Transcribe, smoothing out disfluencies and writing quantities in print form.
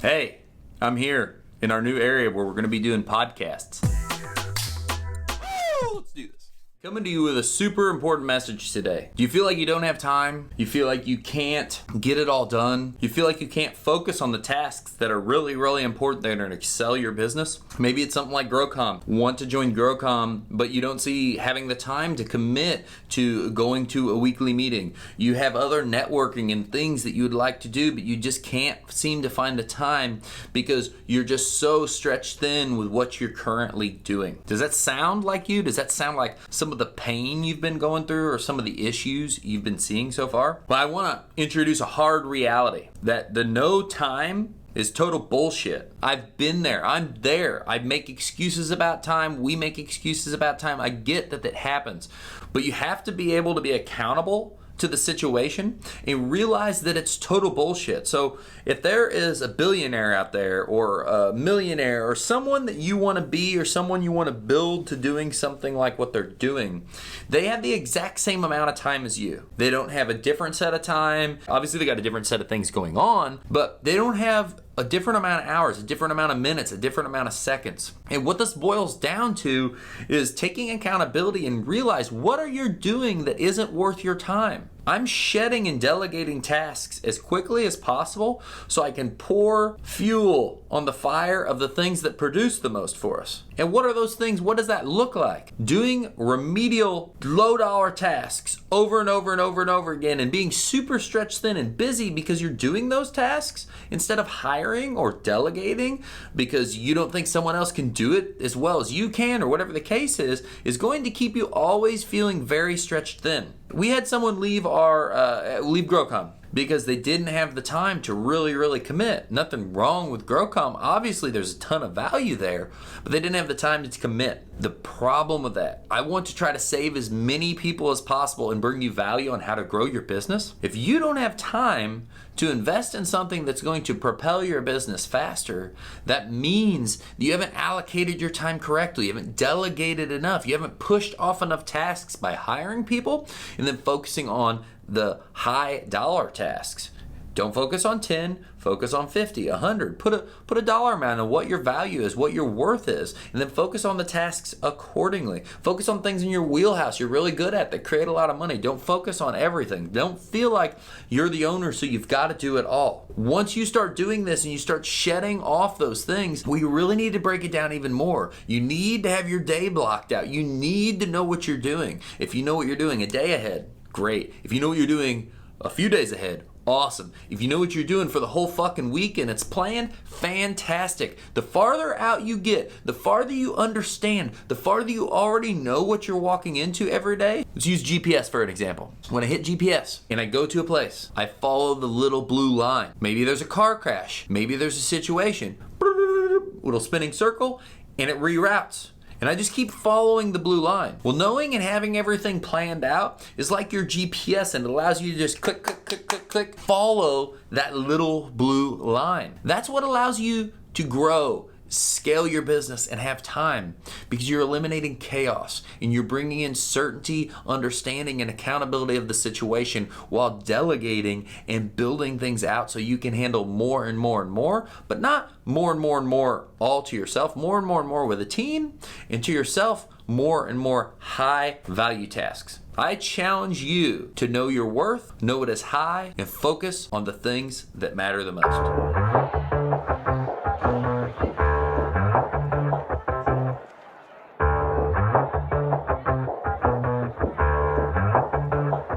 Hey, I'm here in our new area where we're going to be doing podcasts. Woo! Let's do this. Coming to you with a super important message today. Do you feel like you don't have time? You feel like you can't get it all done? You feel like you can't focus on the tasks that are really, really important that are going to excel your business? Maybe it's something like GrowCom. Want to join GrowCom, but you don't see having the time to commit to going to a weekly meeting. You have other networking and things that you would like to do, but you just can't seem to find the time because you're just so stretched thin with what you're currently doing. Does that sound like you? Does that sound like some of the pain you've been going through or some of the issues you've been seeing so far? Well, I want to introduce a hard reality that the no time is total bullshit. I've been there. I'm there. I make excuses about time. We make excuses about time. I get that that happens. But you have to be able to be accountable to the situation and realize that it's total bullshit. So if there is a billionaire out there or a millionaire or someone that you want to be or someone you want to build to doing something like what they're doing, they have the exact same amount of time as you. They don't have a different set of time. Obviously they got a different set of things going on, but they don't have a different amount of hours, a different amount of minutes, a different amount of seconds. And what this boils down to is taking accountability and realize what are you doing that isn't worth your time. I'm shedding and delegating tasks as quickly as possible so I can pour fuel on the fire of the things that produce the most for us. And what are those things? What does that look like? Doing remedial low dollar tasks over and over and over and over again and being super stretched thin and busy because you're doing those tasks instead of hiring or delegating because you don't think someone else can do it as well as you can or whatever the case is going to keep you always feeling very stretched thin. We had someone leave GrowCom because they didn't have the time to really commit. Nothing wrong with GrowCom. Obviously, there's a ton of value there, but they didn't have the time to commit. The problem with that, I want to try to save as many people as possible and bring you value on how to grow your business. If you don't have time to invest in something that's going to propel your business faster, that means that you haven't allocated your time correctly, you haven't delegated enough, you haven't pushed off enough tasks by hiring people and then focusing on the high dollar tasks. Don't focus on 10, focus on 50, 100. Put a dollar amount on what your value is, what your worth is, and then focus on the tasks accordingly. Focus on things in your wheelhouse you're really good at that create a lot of money. Don't focus on everything. Don't feel like you're the owner so you've got to do it all. Once you start doing this and you start shedding off those things, we really need to break it down even more. You need to have your day blocked out. You need to know what you're doing. If you know what you're doing a day ahead, great. If you know what you're doing a few days ahead, awesome. If you know what you're doing for the whole fucking week and it's planned, fantastic. The farther out you get, the farther you understand, the farther you already know what you're walking into every day. Let's use GPS for an example. When I hit GPS and I go to a place, I follow the little blue line. Maybe there's a car crash. Maybe there's a situation. Little spinning circle and it reroutes. And I just keep following the blue line. Well, knowing and having everything planned out is like your GPS and it allows you to just click, follow that little blue line. That's what allows you to grow, scale your business, and have time because you're eliminating chaos and you're bringing in certainty, understanding, and accountability of the situation while delegating and building things out so you can handle more and more and more, but not more and more and more all to yourself, more and more with a team, and to yourself, more and more high value tasks. I challenge you to know your worth, know it is high, and focus on the things that matter the most.